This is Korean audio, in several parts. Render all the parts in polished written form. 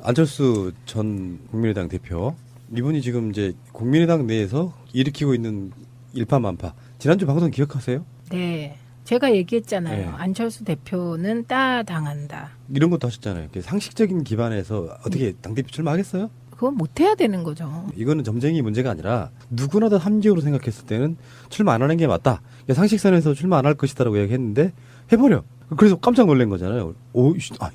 안철수 전 국민의당 대표, 이분이 지금 이제 국민의당 내에서 일으키고 있는 일파만파, 지난주 방송 기억하세요? 네. 제가 얘기했잖아요. 네. 안철수 대표는 따당한다. 이런 것도 하셨잖아요. 상식적인 기반에서 어떻게 당대표 출마하겠어요? 그건 못해야 되는 거죠. 이거는 점쟁이 문제가 아니라 누구나 다 합리적으로 생각했을 때는 출마 안 하는 게 맞다. 상식선에서 출마 안 할 것이다라고 얘기했는데 해버려. 그래서 깜짝 놀란 거잖아요.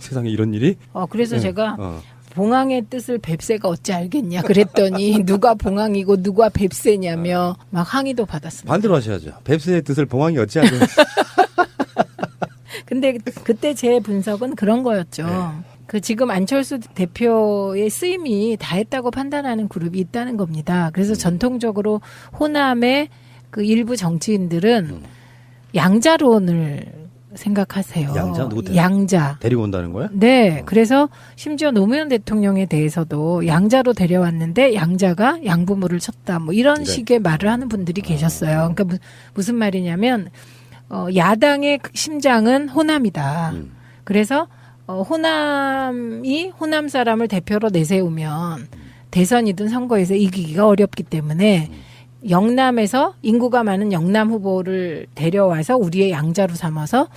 세상에 이런 일이? 그래서 네. 제가 봉황의 뜻을 뱁새가 어찌 알겠냐 그랬더니 누가 봉황이고 누가 뱁새냐며 막 항의도 받았습니다. 반대로 하셔야죠. 뱁새의 뜻을 봉황이 어찌 알겠냐. 근데 그때 제 분석은 그런 거였죠. 네. 그 지금 안철수 대표의 쓰임이 다 했다고 판단하는 그룹이 있다는 겁니다. 그래서 전통적으로 호남의 그 일부 정치인들은 양자론을 생각하세요. 양자? 누구 양자. 데리고 온다는 거야? 네. 그래서 심지어 노무현 대통령에 대해서도 양자로 데려왔는데 양자가 양부모를 쳤다. 뭐 이런 네. 식의 말을 하는 분들이 계셨어요. 그러니까 무슨 말이냐면 야당의 심장은 호남이다. 그래서 호남이 호남 사람을 대표로 내세우면 대선이든 선거에서 이기기가 어렵기 때문에 영남에서 인구가 많은 영남 후보를 데려와서 우리의 양자로 삼아서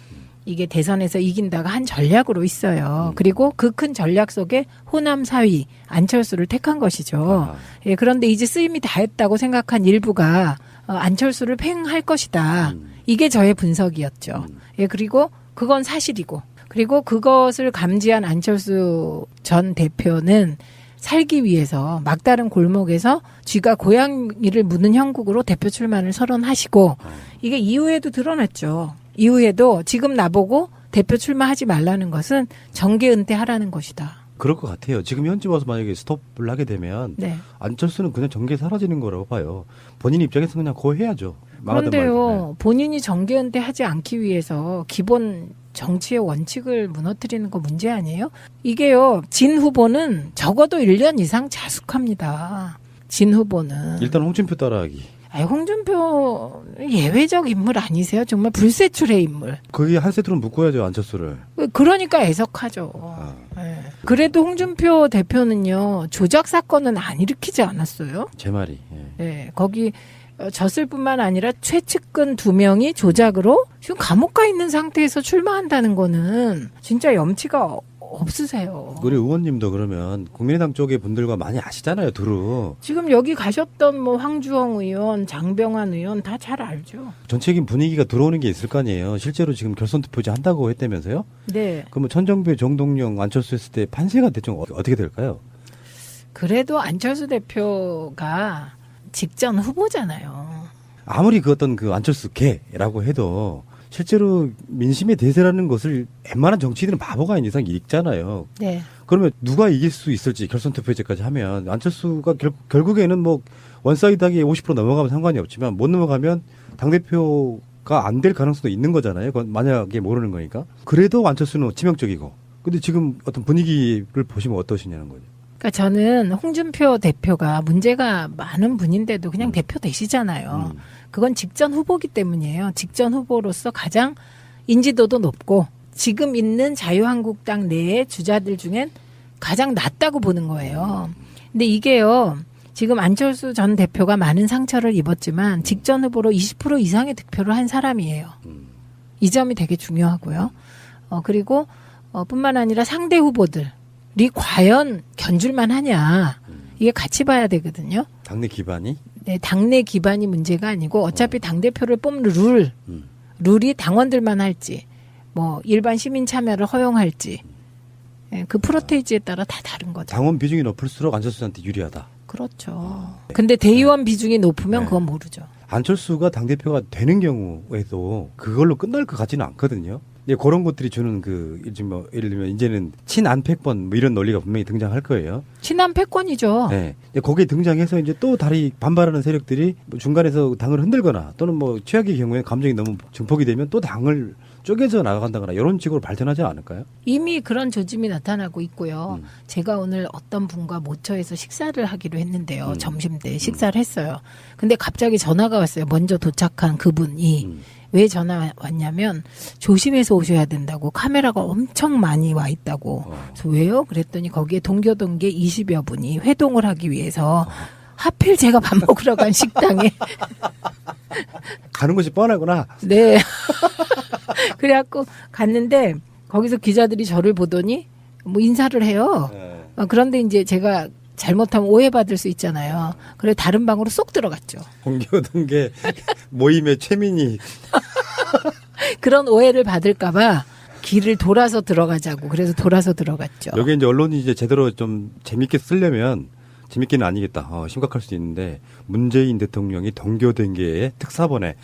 이게 대선에서 이긴다가 한 전략으로 있어요. 그리고 그 큰 전략 속에 호남 사위 안철수를 택한 것이죠. 예, 그런데 이제 쓰임이 다 했다고 생각한 일부가 안철수를 팽할 것이다. 이게 저의 분석이었죠. 예, 그리고 그건 사실이고. 그리고 그것을 감지한 안철수 전 대표는 살기 위해서 막다른 골목에서 쥐가 고양이를 무는 형국으로 대표 출마를 선언하시고 이게 이후에도 드러났죠. 이후에도 지금 나보고 대표 출마하지 말라는 것은 정계 은퇴하라는 것이다. 그럴 것 같아요. 지금 현지 와서 만약에 스톱을 하게 되면 네. 안철수는 그냥 정계 사라지는 거라고 봐요. 본인 입장에서 그냥 고해야죠. 그런데요. 본인이 정계 은퇴하지 않기 위해서 기본 정치의 원칙을 무너뜨리는 거 문제 아니에요? 이게요. 진 후보는 적어도 1년 이상 자숙합니다. 진 후보는. 일단 홍준표 따라하기. 홍준표 예외적 인물 아니세요? 정말 불세출의 인물. 거기 한 세트로 묶어야죠, 안철수를. 그러니까 애석하죠. 네. 그래도 홍준표 대표는요. 조작 사건은 안 일으키지 않았어요? 제 말이. 예. 네. 거기 졌을 뿐만 아니라 최측근 2명이 조작으로 지금 감옥 가 있는 상태에서 출마한다는 거는 진짜 염치가 없으세요. 우리 의원님도 그러면 국민의당 쪽의 분들과 많이 아시잖아요, 두루. 지금 여기 가셨던 뭐 황주영 의원, 장병환 의원 다 잘 알죠. 전체적인 분위기가 들어오는 게 있을 거 아니에요. 실제로 지금 결선 투표제 한다고 했다면서요? 네. 그러면 천정배, 정동영, 안철수 했을 때 판세가 대충 어떻게 될까요? 그래도 안철수 대표가 직전 후보잖아요. 아무리 그 어떤 그 안철수 개라고 해도 실제로 민심의 대세라는 것을 웬만한 정치인들은 바보가 아닌 이상 읽잖아요. 네. 그러면 누가 이길 수 있을지 결선 투표제까지 하면 안철수가 결국에는 뭐 원사이드하게 50% 넘어가면 상관이 없지만 못 넘어가면 당대표가 안 될 가능성도 있는 거잖아요. 그건 만약에 모르는 거니까. 그래도 안철수는 치명적이고. 근데 지금 어떤 분위기를 보시면 어떠시냐는 거죠. 그러니까 저는 홍준표 대표가 문제가 많은 분인데도 그냥 대표 되시잖아요. 그건 직전 후보기 때문이에요. 직전 후보로서 가장 인지도도 높고 지금 있는 자유한국당 내의 주자들 중엔 가장 낫다고 보는 거예요. 근데 이게요. 지금 안철수 전 대표가 많은 상처를 입었지만 직전 후보로 20% 이상의 득표를 한 사람이에요. 이 점이 되게 중요하고요. 그리고 뿐만 아니라 상대 후보들이 과연 견줄만 하냐. 이게 같이 봐야 되거든요. 당내 기반이? 네, 당내 기반이 문제가 아니고 어차피 당대표를 뽑는 룰이 당원들만 할지 뭐 일반 시민 참여를 허용할지 그 프로테이지에 따라 다 다른 거죠. 당원 비중이 높을수록 안철수한테 유리하다. 그렇죠. 근데 대의원 비중이 높으면 네. 그건 모르죠. 안철수가 당대표가 되는 경우에도 그걸로 끝날 것 같지는 않거든요. 예, 그런 것들이 주는 예를 들면 이제는 친안패권 뭐 이런 논리가 분명히 등장할 거예요. 친한 패권이죠. 네. 거기에 등장해서 이제 또 다리 반발하는 세력들이 뭐 중간에서 당을 흔들거나 또는 뭐 최악의 경우에 감정이 너무 증폭이 되면 또 당을 쪼개져 나간다거나 이런 식으로 발전하지 않을까요? 이미 그런 조짐이 나타나고 있고요. 제가 오늘 어떤 분과 모처에서 식사를 하기로 했는데요. 점심 때 식사를 했어요. 근데 갑자기 전화가 왔어요. 먼저 도착한 그분이. 왜 전화 왔냐면 조심해서 오셔야 된다고, 카메라가 엄청 많이 와 있다고. 그래서 왜요? 그랬더니 거기에 동교동계 20여 분이 회동을 하기 위해서 하필 제가 밥 먹으러 간 식당에 가는 것이 뻔하구나. 네. 그래갖고 갔는데 거기서 기자들이 저를 보더니 뭐 인사를 해요. 그런데 이제 제가 잘못하면 오해받을 수 있잖아요. 그래 다른 방으로 쏙 들어갔죠. 동교동계 모임의 최민희. 그런 오해를 받을까봐 길을 돌아서 들어가자고. 그래서 돌아서 들어갔죠. 여기 이제 언론이 이제 제대로 좀 재밌게 쓰려면 재밌게는 아니겠다. 심각할 수 있는데 문재인 대통령이 동교동계의 특사본에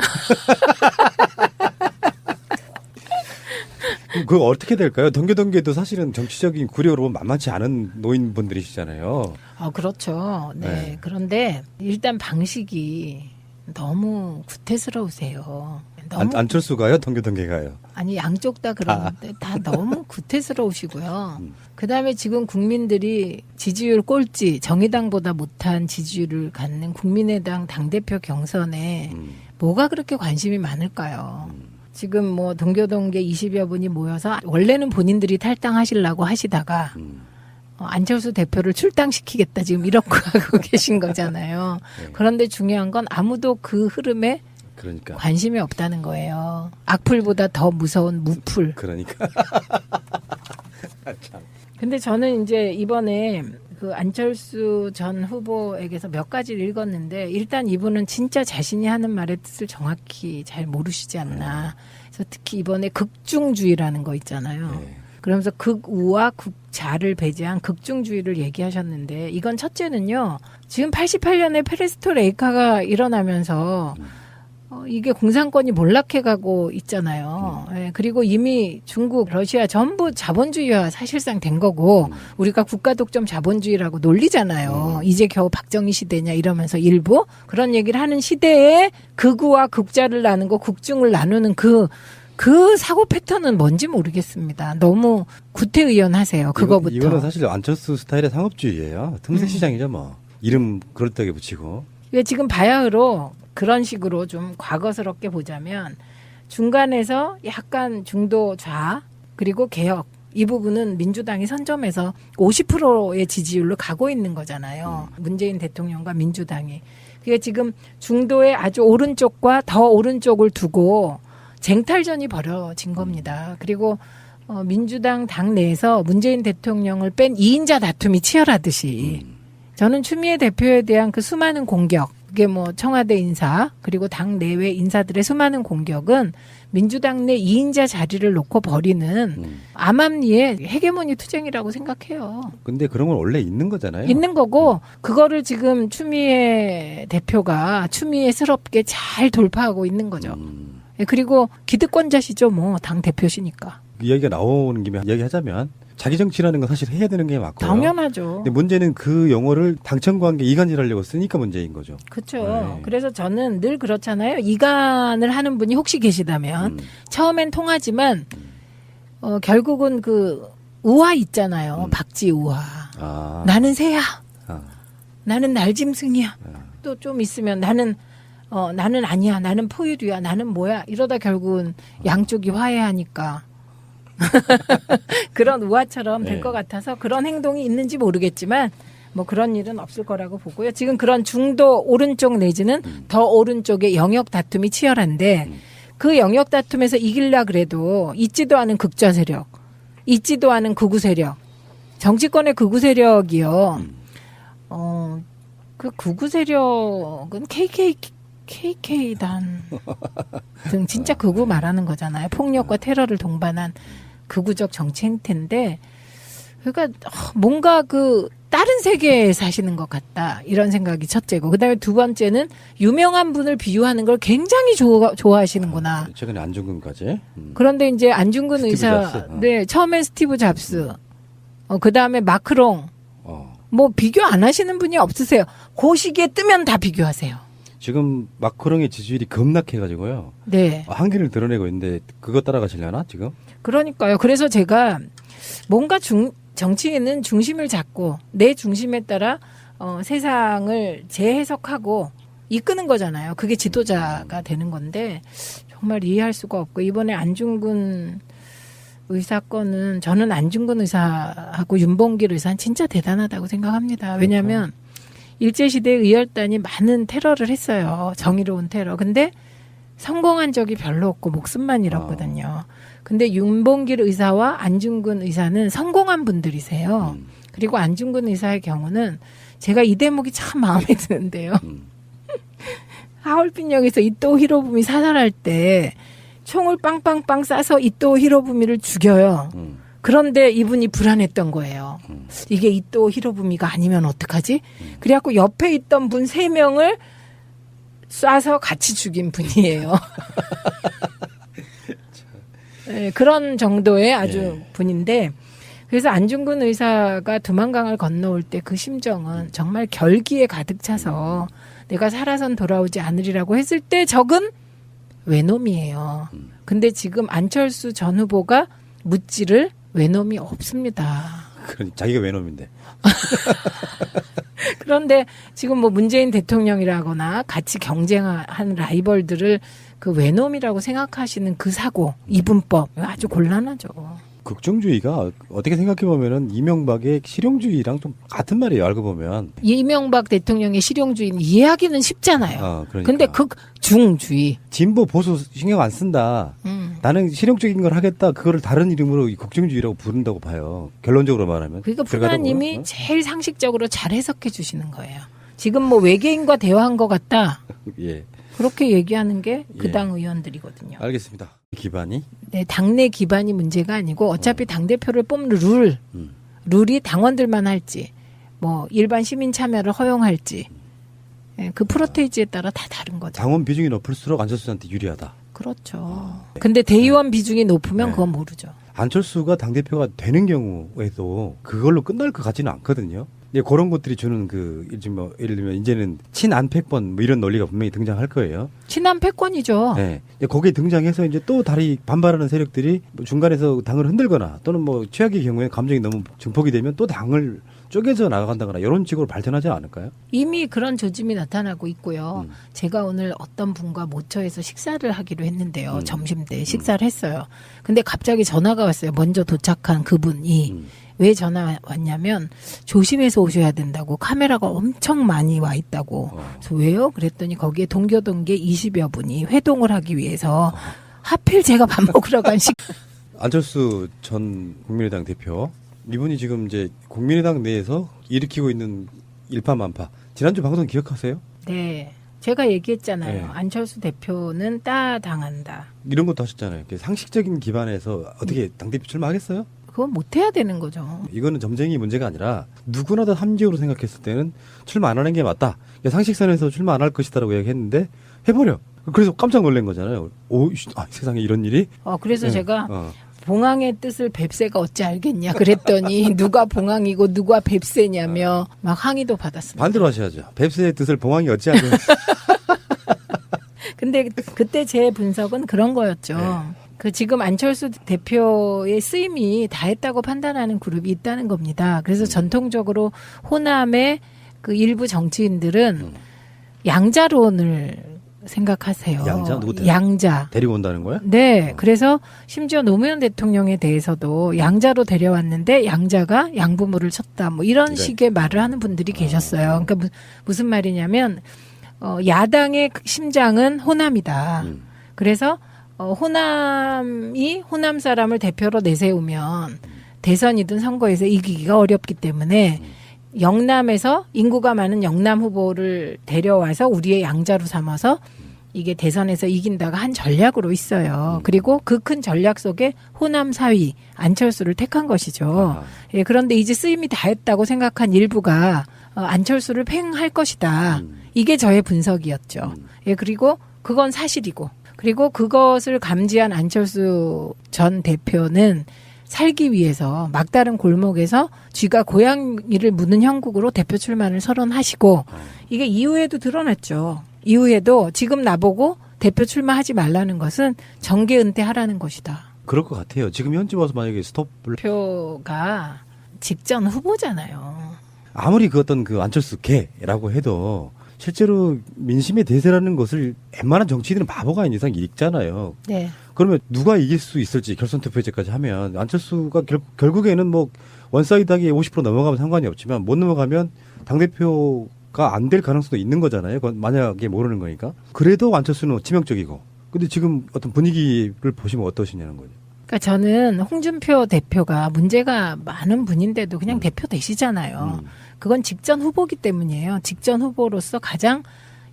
그거 어떻게 될까요? 동교동계도 사실은 정치적인 구력으로 만만치 않은 노인분들이시잖아요. 그렇죠. 네. 네. 그런데 일단 방식이 너무 구태스러우세요. 너무 안철수가요? 동교동계가요? 아니 양쪽 다 그러는데 다 너무 구태스러우시고요. 그다음에 지금 국민들이 지지율 꼴찌, 정의당보다 못한 지지율을 갖는 국민의당 당대표 경선에 뭐가 그렇게 관심이 많을까요? 지금 뭐 동교동계 20여 분이 모여서 원래는 본인들이 탈당하시려고 하시다가 안철수 대표를 출당시키겠다 지금 이러고 하고 계신 거잖아요. 네. 그런데 중요한 건 아무도 그 흐름에 그러니까. 관심이 없다는 거예요. 악플보다 더 무서운 무플. 그러니까. 근데 저는 이제 이번에 그 안철수 전 후보에게서 몇 가지를 읽었는데 일단 이분은 진짜 자신이 하는 말의 뜻을 정확히 잘 모르시지 않나. 그래서 특히 이번에 극중주의라는 거 있잖아요. 네. 그러면서 극우와 극자를 배제한 극중주의를 얘기하셨는데 이건 첫째는요. 지금 88년에 페레스트로이카가 일어나면서 이게 공산권이 몰락해가고 있잖아요. 예, 그리고 이미 중국, 러시아 전부 자본주의화 사실상 된 거고 우리가 국가독점 자본주의라고 놀리잖아요. 이제 겨우 박정희 시대냐 이러면서 일부 그런 얘기를 하는 시대에 극우와 극자를 나누고 극중을 나누는 그 사고 패턴은 뭔지 모르겠습니다. 너무 구태의연하세요. 그거부터. 이거는 사실 안철수 스타일의 상업주의예요. 틈새시장이죠 뭐. 이름 그럴듯하게 붙이고. 이게 지금 바야흐로 그런 식으로 좀 과거스럽게 보자면 중간에서 약간 중도 좌 그리고 개혁 이 부분은 민주당이 선점해서 50%의 지지율로 가고 있는 거잖아요. 문재인 대통령과 민주당이. 그게 지금 중도의 아주 오른쪽과 더 오른쪽을 두고 쟁탈전이 벌어진 겁니다. 그리고 민주당 당 내에서 문재인 대통령을 뺀 2인자 다툼이 치열하듯이 저는 추미애 대표에 대한 그 수많은 공격 그게 뭐 청와대 인사 그리고 당 내외 인사들의 수많은 공격은 민주당 내 2인자 자리를 놓고 벌이는 암암리의 헤게모니 투쟁이라고 생각해요. 근데 그런 건 원래 있는 거잖아요. 있는 거고 그거를 지금 추미애 대표가 추미애스럽게 잘 돌파하고 있는 거죠. 그리고 기득권자시죠 뭐 당 대표시니까. 이야기가 나오는 김에 이야기하자면 자기 정치라는 건 사실 해야 되는 게 맞고요. 당연하죠. 근데 문제는 그 용어를 당청 관계 이간질하려고 쓰니까 문제인 거죠. 그렇죠. 네. 그래서 저는 늘 그렇잖아요. 이간을 하는 분이 혹시 계시다면 처음엔 통하지만 결국은 그 우화 있잖아요. 박쥐 우화. 아. 나는 새야. 아. 나는 날짐승이야. 또 좀 있으면 나는 아니야. 나는 포유류야. 나는 뭐야. 이러다 결국은 양쪽이 화해하니까. 그런 우화처럼 될 것 같아서 그런 행동이 있는지 모르겠지만 뭐 그런 일은 없을 거라고 보고요. 지금 그런 중도 오른쪽 내지는 더 오른쪽의 영역 다툼이 치열한데 그 영역 다툼에서 이길라 그래도 있지도 않은 극좌 세력, 있지도 않은 극우 세력, 정치권의 극우 세력이요. 그 극우 세력은 KK단 등 진짜 극우 말하는 거잖아요. 폭력과 테러를 동반한 극우적 정치 행태인데 그러니까 뭔가 그 다른 세계에 사시는 것 같다 이런 생각이 첫째고 그다음에 두 번째는 유명한 분을 비유하는 걸 굉장히 좋아하시는구나. 최근에 안중근까지. 그런데 이제 안중근 스티브 의사 잡스. 네 처음엔 스티브 잡스 그다음에 마크롱 어. 뭐 비교 안 하시는 분이 없으세요. 그 시기에 뜨면 다 비교하세요. 지금 마크롱의 지지율이 급락해가지고요. 네. 한계를 드러내고 있는데 그거 따라가시려나 지금? 그러니까요. 그래서 제가 뭔가 정치인은 중심을 잡고 내 중심에 따라 세상을 재해석하고 이끄는 거잖아요. 그게 지도자가 되는 건데 정말 이해할 수가 없고 이번에 안중근 의사 건은 저는 안중근 의사하고 윤봉길 의사는 진짜 대단하다고 생각합니다. 왜냐하면 일제시대 의열단이 많은 테러를 했어요. 정의로운 테러. 근데 성공한 적이 별로 없고 목숨만 잃었거든요. 근데 윤봉길 의사와 안중근 의사는 성공한 분들이세요. 그리고 안중근 의사의 경우는 제가 이 대목이 참 마음에 드는데요. 하얼빈역에서 이토 히로부미 사살할 때 총을 빵빵빵 쏴서 이토 히로부미를 죽여요. 그런데 이분이 불안했던 거예요. 이게 이토 히로부미가 아니면 어떡하지? 그래갖고 옆에 있던 분 3명을 쏴서 같이 죽인 분이에요. 네, 그런 정도의 아주 분인데 그래서 안중근 의사가 두만강을 건너올 때 그 심정은 정말 결기에 가득 차서 내가 살아선 돌아오지 않으리라고 했을 때 적은 외놈이에요. 근데 지금 안철수 전 후보가 묻지를 외놈이 없습니다. 그러니 자기가 외놈인데. 그런데 지금 뭐 문재인 대통령이라거나 같이 경쟁한 라이벌들을 그 외놈이라고 생각하시는 그 사고, 이분법 아주 곤란하죠. 국정주의가 어떻게 생각해보면은 이명박의 실용주의랑 좀 같은 말이에요. 알고 보면. 이명박 대통령의 실용주의는 이해하기는 쉽잖아요. 그러니까. 근데 극중주의. 진보 보수 신경 안 쓴다. 나는 실용적인 걸 하겠다. 그거를 다른 이름으로 이 국정주의라고 부른다고 봐요. 결론적으로 말하면. 그러니까 프나님이 제일 상식적으로 잘 해석해 주시는 거예요. 지금 뭐 외계인과 대화한 것 같다. 예. 그렇게 얘기하는 게 그 당 의원들이거든요. 알겠습니다. 기반이? 네, 당내 기반이 문제가 아니고 어차피 당대표를 뽑는 룰이 당원들만 할지 뭐 일반 시민 참여를 허용할지 그 프로테이지에 따라 다 다른 거죠. 당원 비중이 높을수록 안철수한테 유리하다. 그렇죠. 근데 대의원 비중이 높으면 그건 모르죠. 안철수가 당대표가 되는 경우에도 그걸로 끝날 것 같지는 않거든요. 예, 그런 것들이 주는 예를 들면 이제는 친안패권 뭐 이런 논리가 분명히 등장할 거예요. 친한 패권이죠. 네. 거기에 등장해서 이제 또 다리 반발하는 세력들이 뭐 중간에서 당을 흔들거나 또는 뭐 최악의 경우에 감정이 너무 증폭이 되면 또 당을 쪼개져 나간다거나 이런 식으로 발전하지 않을까요? 이미 그런 조짐이 나타나고 있고요. 제가 오늘 어떤 분과 모처에서 식사를 하기로 했는데요. 점심 때 식사를 했어요. 근데 갑자기 전화가 왔어요. 먼저 도착한 그분이. 왜 전화 왔냐면 조심해서 오셔야 된다고 카메라가 엄청 많이 와 있다고. 그래서 왜요? 그랬더니 거기에 동교동계 20여 분이 회동을 하기 위해서 하필 제가 밥 먹으러 간 안철수 전 국민의당 대표 이분이 지금 이제 국민의당 내에서 일으키고 있는 일파만파 지난주 방송 기억하세요? 네. 제가 얘기했잖아요. 네. 안철수 대표는 따당한다. 이런 것도 하셨잖아요. 상식적인 기반에서 어떻게 당대표 출마하겠어요? 그건 못해야 되는 거죠. 이거는 점쟁이 문제가 아니라 누구나 다 합리적으로 생각했을 때는 출마 안 하는 게 맞다. 상식선에서 출마 안 할 것이다라고 얘기했는데 해버려. 그래서 깜짝 놀란 거잖아요. 세상에 이런 일이? 그래서 제가 봉황의 뜻을 뱁새가 어찌 알겠냐 그랬더니 누가 봉황이고 누가 뱁새냐며 막 항의도 받았습니다. 반대로 하셔야죠. 뱁새의 뜻을 봉황이 어찌 알겠냐. 근데 그때 제 분석은 그런 거였죠. 그 지금 안철수 대표의 쓰임이 다 했다고 판단하는 그룹이 있다는 겁니다. 그래서 전통적으로 호남의 그 일부 정치인들은 양자론을 생각하세요. 양자? 누구 양자. 데리고 온다는 거야? 네. 그래서 심지어 노무현 대통령에 대해서도 양자로 데려왔는데 양자가 양부모를 쳤다. 뭐 이런 식의 말을 하는 분들이 계셨어요. 그러니까 무슨 말이냐면 야당의 심장은 호남이다. 그래서 호남이 호남 사람을 대표로 내세우면 대선이든 선거에서 이기기가 어렵기 때문에 영남에서 인구가 많은 영남 후보를 데려와서 우리의 양자로 삼아서 이게 대선에서 이긴다가 한 전략으로 있어요. 그리고 그 큰 전략 속에 호남 사위 안철수를 택한 것이죠. 예, 그런데 이제 쓰임이 다 했다고 생각한 일부가 안철수를 팽할 것이다. 이게 저의 분석이었죠. 예, 그리고 그건 사실이고 그리고 그것을 감지한 안철수 전 대표는 살기 위해서 막다른 골목에서 쥐가 고양이를 무는 형국으로 대표 출마를 선언하시고 이게 이후에도 드러났죠. 이후에도 지금 나보고 대표 출마하지 말라는 것은 정계 은퇴하라는 것이다. 그럴 것 같아요. 지금 현지 와서 만약에 스톱을 표가 직전 후보잖아요. 아무리 그 어떤 그 안철수 개라고 해도 실제로 민심의 대세라는 것을 웬만한 정치인들은 바보가 아닌 이상 읽잖아요. 네. 그러면 누가 이길 수 있을지 결선 투표제까지 하면 안철수가 결국에는 뭐 원사이드하게 50% 넘어가면 상관이 없지만 못 넘어가면 당대표가 안 될 가능성도 있는 거잖아요. 그건 만약에 모르는 거니까. 그래도 안철수는 치명적이고. 근데 지금 어떤 분위기를 보시면 어떠시냐는 거죠. 그러니까 저는 홍준표 대표가 문제가 많은 분인데도 그냥 대표 되시잖아요. 그건 직전 후보기 때문이에요. 직전 후보로서 가장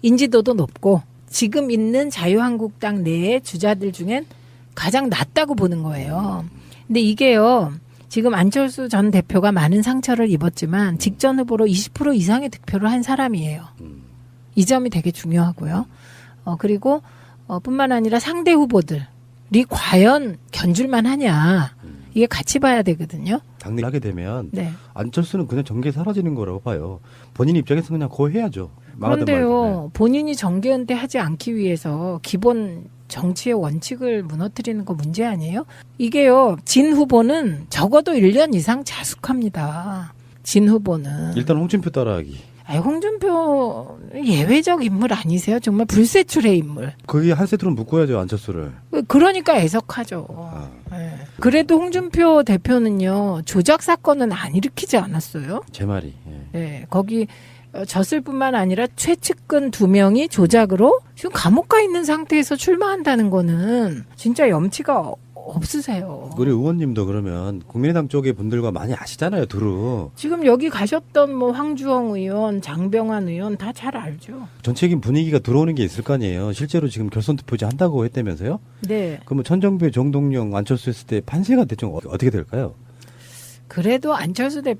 인지도도 높고 지금 있는 자유한국당 내의 주자들 중엔 가장 낫다고 보는 거예요. 근데 이게요. 지금 안철수 전 대표가 많은 상처를 입었지만 직전 후보로 20% 이상의 득표를 한 사람이에요. 이 점이 되게 중요하고요. 그리고 뿐만 아니라 상대 후보들이 과연 견줄만 하냐. 이게 같이 봐야 되거든요. 당내 하게 되면 네. 안철수는 그냥 정계에 사라지는 거라고 봐요. 본인 입장에서 그냥 고해야죠. 망하든 그런데요. 말든. 본인이 정계 은퇴하지 않기 위해서 기본 정치의 원칙을 무너뜨리는 거 문제 아니에요? 이게요. 진 후보는 적어도 1년 이상 자숙합니다. 진 후보는. 일단 홍준표 따라하기. 아니, 홍준표 예외적 인물 아니세요? 정말 불세출의 인물. 거기 한 세트로 묶어야죠, 안철수를. 그러니까 애석하죠. 네. 그래도 홍준표 대표는요. 조작 사건은 안 일으키지 않았어요. 제 말이. 예. 네, 거기 졌을 뿐만 아니라 최측근 2명이 조작으로 지금 감옥 가 있는 상태에서 출마한다는 거는 진짜 염치가 없으세요. 우리 의원님도 그러면 국민의당 쪽의 분들과 많이 아시잖아요, 두루. 지금 여기 가셨던 뭐 황주영 의원, 장병환 의원 다 잘 알죠. 전체적인 분위기가 들어오는 게 있을 거 아니에요. 실제로 지금 결선 투표제 한다고 했다면서요? 네. 그러면 천정배, 정동영, 안철수 했을 때 판세가 대충 어떻게 될까요? 그래도 안철수 대표